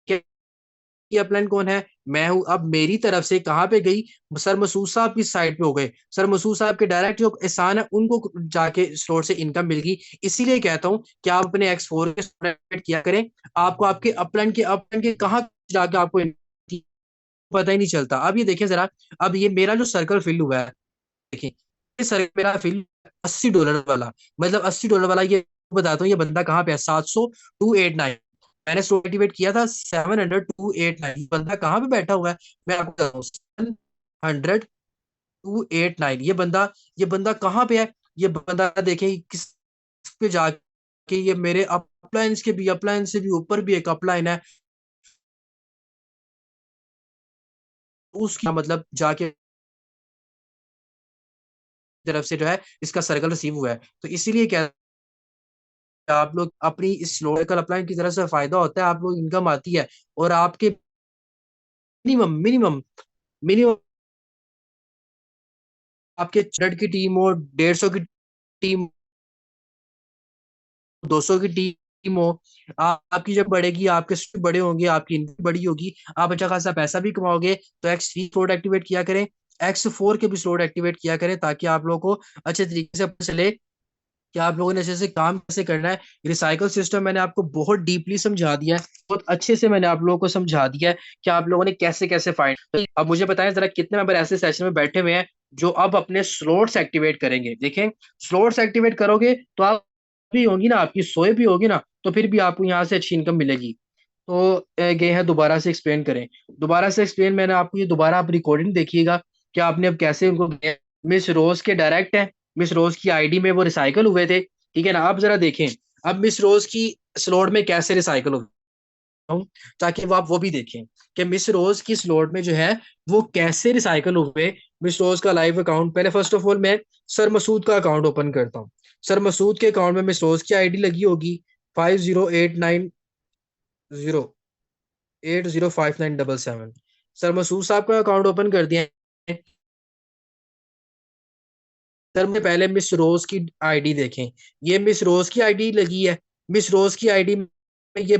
की अपलाइन कौन है? मैं हूं। अब मेरी तरफ से कहाँ पे गई? सर मसूद साहब की साइड पे हो गए। सर मसूद साहब के डायरेक्ट जो एहसान है उनको जाके स्टोर से इनकम मिल गई। इसीलिए कहता हूँ कि आप अपने X4 के किया करें। आपको आपके अपलाइन के कहाँ जाके आपको पता ही नहीं चलता। अब ये देखें जरा, अब ये मेरा जो सर्कल फिल हुआ है, देखें ये सर्कल मेरा फिल $80 वाला, मतलब $80 वाला। ये बताता हूँ ये बंदा कहाँ पे है। 700,289। मैंने स्टोर एक्टिवेट किया था 700,289। बंदा कहाँ पे बैठा हुआ है मैं आपको बताता हूँ। 700,289। ये बंदा कहाँ पे है? ये बंदा देखें किस पे जाके, ये मेरे अपलाइन से भी ऊपर भी एक अपलाइन है उसकी मतलब जाके तरफ से जो है इसका सर्कल रिसीव हुआ है। तो इसीलिए क्या आप लोग अपनी इस लोकल अपलाइन की तरफ से फायदा होता है, आप लोग इनकम आती है और आपके मिनिमम मिनिमम मिनिमम आपके 100 की टीम हो, 150 की टीम, 200 की टीम हो, आपकी जब बढ़ेगी, आपके स्टेप बड़े होंगे, आपकी इनकम बड़ी होगी, आप अच्छा खासा पैसा भी कमाओगे। तो X3 स्लॉट एक्टिवेट किया करें, X4 के भी स्लॉट एक्टिवेट किया करें ताकि आप लोगों को अच्छे तरीके से पता चले कि आप लोगों ने अच्छे से काम कैसे करना है। रिसाइकल सिस्टम मैंने आपको बहुत डीपली समझा दिया है, बहुत अच्छे से मैंने आप लोगों को समझा दिया है कि आप लोगों ने कैसे कैसे फाइंड। अब मुझे बताएं जरा कितने मेंबर ऐसे सेशन में बैठे हुए हैं जो अब अपने स्लॉट्स एक्टिवेट करेंगे। देखें, स्लॉट्स एक्टिवेट करोगे तो आप भी होंगी ना, आपकी सोए भी होगी ना, तो फिर भी आपको यहाँ से अच्छी इनकम मिलेगी। तो गए हैं दोबारा से एक्सप्लेन करें। दोबारा से एक्सप्लेन मैंने आपको ये दोबारा आप रिकॉर्डिंग देखिएगा कि आपने अब कैसे उनको। मिस रोज के डायरेक्ट है, मिस रोज की आईडी में वो रिसाइकल हुए थे। ठीक है ना, आप जरा देखें अब मिस रोज की स्लॉट में कैसे रिसाइकल हो, ताकि वो आप वो भी देखें कि मिस रोज की स्लॉट में जो है वो कैसे रिसाइकल हुए। मिस रोज का लाइव अकाउंट, पहले फर्स्ट ऑफ ऑल मैं सर मसूद का अकाउंट ओपन करता हूँ। सर मसूद के अकाउंट में मिस रोज की आईडी लगी होगी 508908059777। सर मसूद साहब का अकाउंट ओपन कर दिया है। सर मुझे पहले मिस रोज की आईडी देखें। ये मिस रोज की आईडी लगी है। मिस रोज की आईडी में ये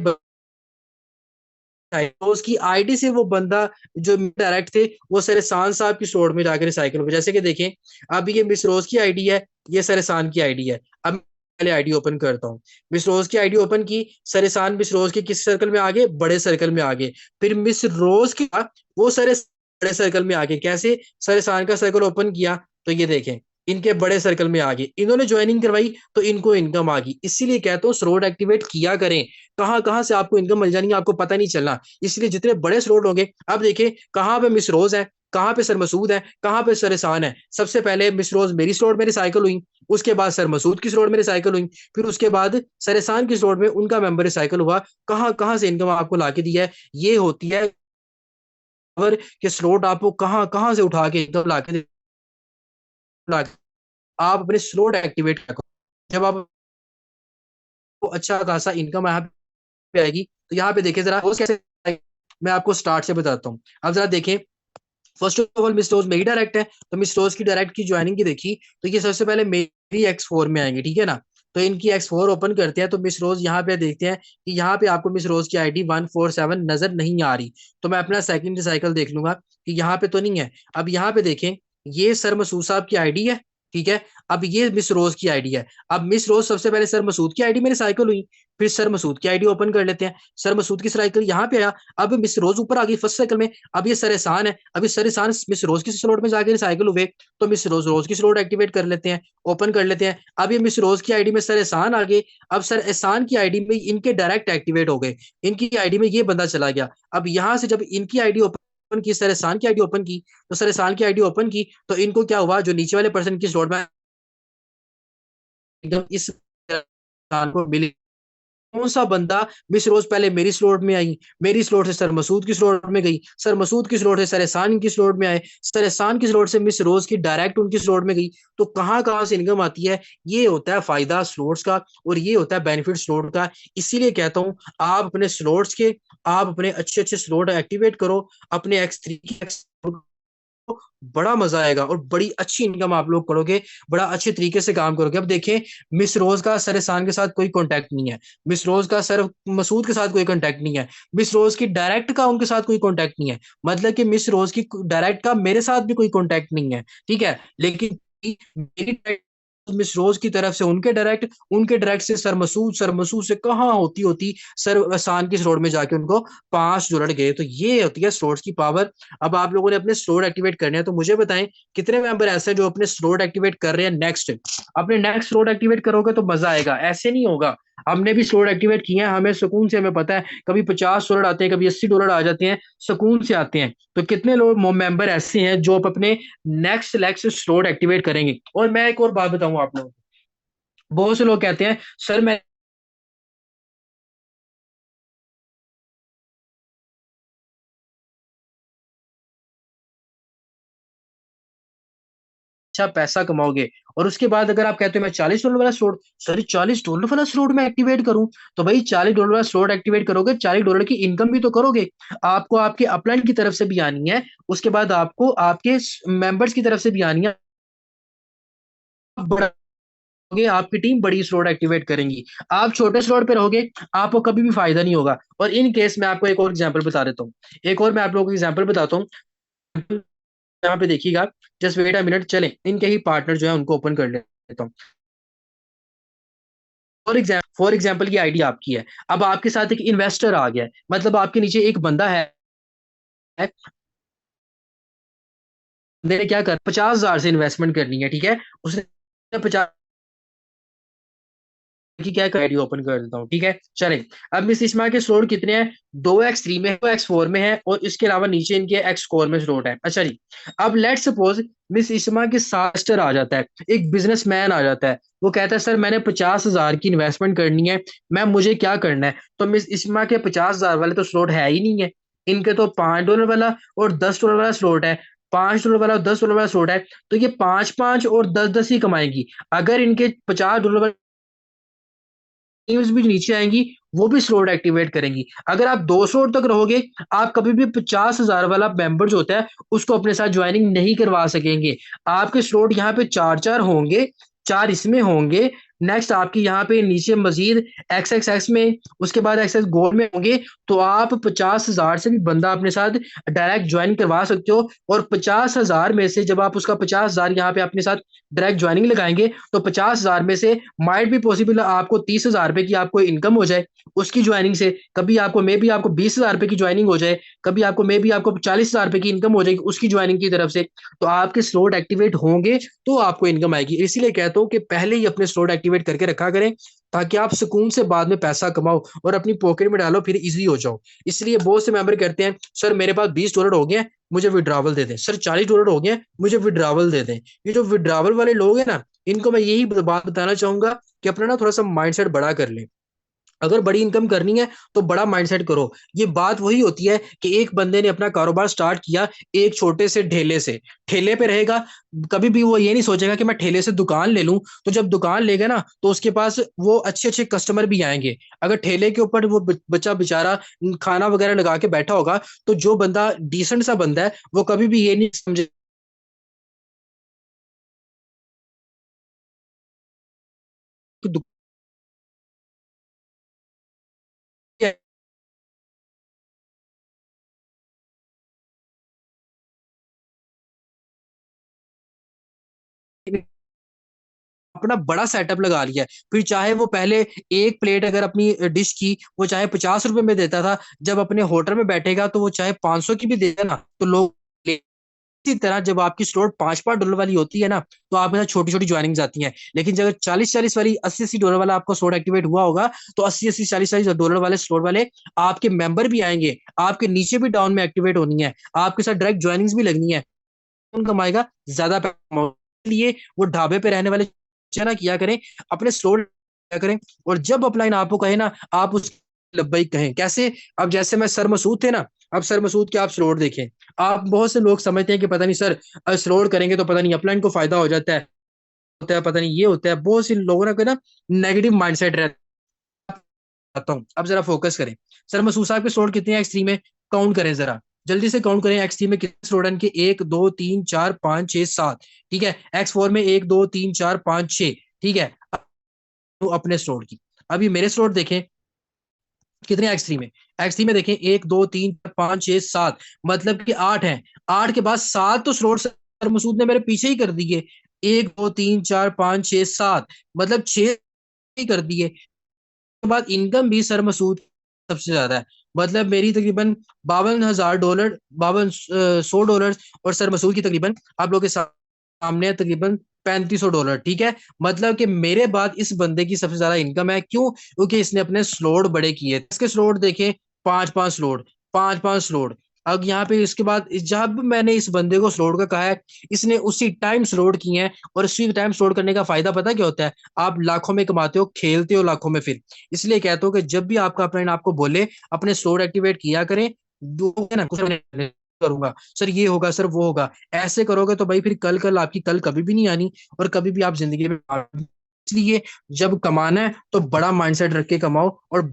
रोज की आईडी से वो बंदा जो डायरेक्ट थे वो सर एहसान साहब की स्टोर में जाकर रिसाइकल हो, जैसे कि देखें अब ये मिस रोज की आईडी है, ये सर एहसान की आईडी है। अब पहले आईडी ओपन करता हूँ। मिस रोज की आईडी ओपन की, सर एहसान मिस रोज के किस सर्कल में आगे, बड़े सर्कल में आगे। फिर मिस रोज की वो सर बड़े सर्कल में आगे। कैसे? सर एहसान का सर्कल ओपन किया तो ये देखें इनके बड़े सर्कल में आ गए, इन्होंने ज्वाइनिंग करवाई तो इनको इनकम आ गई। इसीलिए कहता हूँ स्लॉट एक्टिवेट किया करें। कहाँ कहाँ से आपको इनकम मिल जानी है आपको पता नहीं चलना। इसलिए जितने बड़े स्लॉट होंगे, अब देखिए कहाँ पे मिस रोज है, कहाँ पे सर मसूद है, कहाँ पे सर एहसान है। सबसे पहले मिस रोज मेरी स्लॉट में रिसाइकल हुई, उसके बाद सर मसूद की स्लॉट में रिसाइकल हुई, फिर उसके बाद सर एहसान की स्लॉट में उनका मेंबर रिसाइकल हुआ। कहाँ कहाँ से इनकम आपको ला के दिया है, ये होती है खबर कि स्लॉट आपको कहाँ कहाँ से उठा के इनकम ला के आप अपने स्लॉट एक्टिवेट करो। जब आप अच्छा खासा इनकम यहाँ पे आएगी तो यहाँ पे देखिए जरा वो कैसे आएगी? मैं आपको स्टार्ट से बताता हूँ। अब जरा देखें, फर्स्ट ऑफ ऑल मिस रोज मेरी डायरेक्ट है, तो मिस रोज की डायरेक्ट की ज्वाइनिंग की देखी तो ये सबसे पहले मेरी X4 में आएंगे, ठीक है ना। तो इनकी X4 ओपन करते हैं तो मिस रोज यहाँ पे देखते हैं कि यहाँ पे आपको मिस रोज की आईडी 147 नजर नहीं आ रही। तो मैं अपना सेकंड साइकिल देख लूंगा कि यहाँ पे तो नहीं है। अब यहाँ पे देखें, ये सर मसूद साहब की आईडी है, ठीक है। अब ये मिस रोज की आईडी है। अब मिस रोज सबसे पहले सर मसूद की आईडी में साइकिल हुई, फिर सर मसूद की आईडी ओपन कर लेते हैं। सर मसूद की साइकिल यहाँ पे आया, अब मिस रोज ऊपर आ गई फर्स्ट साइकिल में। अब ये सर एहसान है, अभी सर एहसान मिस रोज की स्लॉट में जाके रिसाइकिल हुए, तो मिस रोज रोज की स्लॉट एक्टिवेट कर लेते हैं, ओपन कर लेते हैं। अब ये मिस रोज की आईडी में सर एहसान आ गए, अब सर एहसान की आईडी में इनके डायरेक्ट एक्टिवेट हो गए, इनकी आईडी में ये बंदा चला गया। अब यहाँ से जब इनकी आईडी ओपन की, सर एहसान की आईडी ओपन की, तो सर एहसान की आईडी ओपन की तो इनको क्या हुआ, जो नीचे वाले पर्सन की स्लॉट में एकदम इस को मिली। कौन सा बंदा मिस रोज पहले मेरी स्लॉट में आई, मेरी स्लॉट से सर मसूद की स्लॉट में गई, सर मसूद की स्लॉट से सर एहसान की स्लॉट में आए, सर एहसान की स्लॉट से मिस रोज की डायरेक्ट उनकी स्लॉट में गई। तो कहाँ कहाँ से इनकम आती है, ये होता है फायदा स्लॉट्स का और ये होता है बेनिफिट स्लॉट का। इसीलिए कहता हूँ आप अपने स्लॉट्स के, आप अपने अच्छे अच्छे स्लॉट एक्टिवेट करो, अपने X3 की बड़ा मजा आएगा और बड़ी अच्छी इनकम आप लोग करोगे, बड़ा अच्छे तरीके से काम करोगे। अब देखें, मिस रोज का सर एहसान के साथ कोई कांटेक्ट नहीं है, मिस रोज का सर मसूद के साथ कोई कांटेक्ट नहीं है, मिस रोज की डायरेक्ट का उनके साथ कोई कांटेक्ट नहीं है। मतलब कि मिस रोज की डायरेक्ट का मेरे साथ भी कोई कांटेक्ट नहीं है, ठीक है। लेकिन मेरी मिस रोज की तरफ से उनके डायरेक्ट, उनके डायरेक्ट से सर मसूद, सर मसूद से कहाँ होती होती सर एहसान की स्टोर में जाके उनको 5 जुड़ गए। तो ये होती है स्टोर्स की पावर। अब आप लोगों ने अपने स्लॉट एक्टिवेट करने हैं तो मुझे बताएं कितने मेंबर ऐसे हैं जो अपने स्लॉट एक्टिवेट कर रहे हैं। नेक्स्ट अपने नेक्स्ट स्लॉट एक्टिवेट करोगे तो मजा आएगा, ऐसे नहीं होगा। हमने भी स्लॉट एक्टिवेट किए हैं, हमें सुकून से, हमें पता है कभी $50 आते हैं, कभी $80 आ जाते हैं, सुकून से आते हैं। तो कितने लोग मेंबर ऐसे हैं जो अपने नेक्स्ट नेक्स्ट स्लॉट एक्टिवेट करेंगे। और मैं एक और बात बताऊं आप लोगों को, बहुत से लोग कहते हैं सर मैं अच्छा पैसा कमाओगे, और उसके बाद अगर आप कहते हो मैं $40 वाला स्लॉट, सर $40 वाला स्लॉट में एक्टिवेट करूं, तो भाई $40 वाला स्लॉट एक्टिवेट करोगे, $40 की इनकम भी तो करोगे। आपको आपके अपलाइन की तरफ से भी आनी है, उसके बाद आपको आपके मेंबर्स की तरफ से भी आनी है। बड़ा रहोगे, आपकी टीम बड़ी स्लॉट एक्टिवेट करेंगी। आप छोटे स्लॉट पे रहोगे, आपको कभी भी फायदा नहीं होगा। और इन केस मैं आपको एक और एग्जांपल बता देता हूँ, एक और मैं आप लोगों को एग्जांपल बताता हूँ। यहाँ पे देखिएगा, जस्ट वेट अ मिनट, चले इनके ही पार्टनर जो है उनको ओपन कर लेता हूँ। फॉर एग्जाम्पल की आईडी आपकी है, अब आपके साथ एक इन्वेस्टर आ गया है, मतलब आपके नीचे एक बंदा है, बंदे ने क्या कर 50,000 से इन्वेस्टमेंट करनी है, ठीक है। उसने 50 की क्या आईडी ओपन कर देता हूँ, ठीक है। चले, अब मिस इस्मा के स्लोट कितने हैं, 2 X3 में है, 2 X4 में है, और इसके अलावा नीचे इनके X कोर में स्लोट है। अच्छा जी, अब लेट सपोज मिस इस्मा के सास्टर आ जाता है, एक बिजनेसमैन आ जाता है, वो कहता है सर मैंने 50,000 की इन्वेस्टमेंट करनी है, मैम मुझे क्या करना है। तो मिस इस्मा के 50,000 वाले तो स्लोट है ही नहीं है, इनके तो $5 वाला और $10 वाला स्लोट है, $5 वाला और $10 वाला स्लोट है। तो ये 5 5 और 10 10 ही कमाएगी। अगर इनके $50 टीम्स भी नीचे आएंगी, वो भी स्लॉट एक्टिवेट करेंगी। अगर आप 2 स्लॉट तक रहोगे, आप कभी भी 50,000 वाला मेंबर जो होता है उसको अपने साथ ज्वाइनिंग नहीं करवा सकेंगे। आपके स्लॉट यहाँ पे 4-4 होंगे, 4 इसमें होंगे। नेक्स्ट आपकी यहाँ पे नीचे मजीद एक्स में, उसके बाद एक्स गोल्ड में होंगे। तो आप 50,000 से भी बंदा अपने साथ डायरेक्ट ज्वाइन करवा सकते हो। और 50,000 में से जब आप उसका 50,000 यहाँ पे अपने साथ डायरेक्ट ज्वाइनिंग लगाएंगे, तो 50,000 में से माइट भी पॉसिबल आपको 30,000 रुपए की आपको इनकम हो जाए उसकी ज्वाइनिंग से। कभी आपको मे बी आपको 20,000 रुपए की ज्वाइनिंग हो जाए, कभी आपको मे बी आपको 40,000 रुपए की इनकम हो जाएगी उसकी ज्वाइनिंग की तरफ से। तो आपके स्लॉट एक्टिवेट होंगे तो आपको इनकम आएगी। इसीलिए कहता हूँ कि पहले ही अपने स्लॉट एक्टिवेट करके रखा करें, ताकि आप सुकून से बाद में पैसा कमाओ और अपनी पॉकेट में डालो, फिर इजी हो जाओ। इसलिए बहुत से मेंबर कहते हैं सर मेरे पास $20 हो गए, मुझे विड्रॉवल दे दें। सर $40 हो गए, मुझे विड्रॉवल दे दें। ये जो विड्रॉवल वाले लोग हैं ना, इनको मैं यही बात बताना चाहूंगा कि अपना ना थोड़ा सा माइंडसेट बड़ा कर ले। अगर बड़ी इनकम करनी है तो बड़ा माइंडसेट करो। ये बात वही होती है कि एक बंदे ने अपना कारोबार स्टार्ट किया एक छोटे से ढेले से, ठेले पे रहेगा। कभी भी वो ये नहीं सोचेगा कि मैं ठेले से दुकान ले लूं। तो जब दुकान लेगा ना, तो उसके पास वो अच्छे अच्छे कस्टमर भी आएंगे। अगर ठेले के ऊपर वो बच्चा बेचारा खाना वगैरह लगा के बैठा होगा, तो जो बंदा डिसेंट सा बंदा है वो कभी भी ये नहीं समझे कि दुकान अपना बड़ा सेटअप लगा लिया है। फिर चाहे वो पहले एक प्लेट अगर अपनी डिश की वो चाहे 50 रुपए में देता था, जब अपने होटल में बैठेगा तो वो चाहे 500 की भी देगा ना, तो लोग इसी तरह जब आपकी स्लॉट $5-5 वाली होती है ना, तो आपके साथ छोटी छोटी ज्वाइनिंग आती हैं। लेकिन जब 40-40 वाली, $80-80 वाला आपका स्लॉट एक्टिवेट हुआ होगा, तो 80-80 40-40 डॉलर वाले स्लॉट वाले आपके मेंबर भी आएंगे, आपके नीचे भी डाउन में एक्टिवेट होनी है, आपके साथ डायरेक्ट ज्वाइनिंग्स भी लगनी है। कौन कमाएगा? ज्यादा पैसा। इसलिए वो ढाबे पे रहने वाले ना किया करें, अपने स्लोर किया करें। और जब अपलाइन आपको कहे ना, आप उस लब्बैक कहें। कैसे? अब जैसे मैं सर मसूद थे ना, अब सर मसूद के आप स्लोर देखें। आप बहुत से लोग समझते हैं कि पता नहीं सर स्लोर करेंगे तो पता नहीं अपलाइन को फायदा हो जाता है, पता नहीं ये होता है। बहुत से लोगों ना को ना नेगेटिव माइंडसेट रहता हूँ। अब जरा फोकस करें। सर मसूद साहब के स्लोर कितने हैं एक्स3 में? काउंट करें जरा, जल्दी से काउंट करें। एक्स3 में कितने स्लोर के? 1 2 3 4 5 6 7। ठीक है। एक्स4 में 1 2 3 4 5 6। ठीक है। तो अपने स्लोर की अभी मेरे स्लोर देखें कितने एक्स3 में। एक्स3 में देखें 1 2 3 4 5 6 7, मतलब कि 8 है। 8 के बाद 7 तो स्लोर सर मसूद ने मेरे पीछे ही कर दिए। 1 2 3 4 5 6 7, मतलब 6 ही कर दिए। के बाद इनकम भी सर मसूद सबसे ज्यादा है। मतलब मेरी तकरीबन $52,000, 5200 और सर मसूद की तकरीबन आप लोग के सामने है तकरीबन $3500। ठीक है। मतलब कि मेरे बाद इस बंदे की सबसे ज्यादा इनकम है। क्यों? क्योंकि इसने अपने स्लोट बड़े किए। इसके स्लोट देखें, 5-5 स्लोट, 5-5 स्लोट। अब यहाँ पे इसके बाद जब मैंने इस बंदे को स्लोट का कहा है, इसने उसी टाइम स्लोट किए हैं। और उसी टाइम स्लोट करने का फायदा पता क्या होता है? आप लाखों में कमाते हो, खेलते हो लाखों में। फिर इसलिए कहता हूँ कि जब भी आपका अपना आपको बोले अपने स्लोट एक्टिवेट किया करें। ना कुछ करूंगा सर, ये होगा सर, वो होगा, ऐसे करोगे तो भाई फिर कल कल आपकी कल कभी भी नहीं आनी, और कभी भी आप जिंदगी में। इसलिए जब कमाना है तो बड़ा माइंडसेट रख के कमाओ, और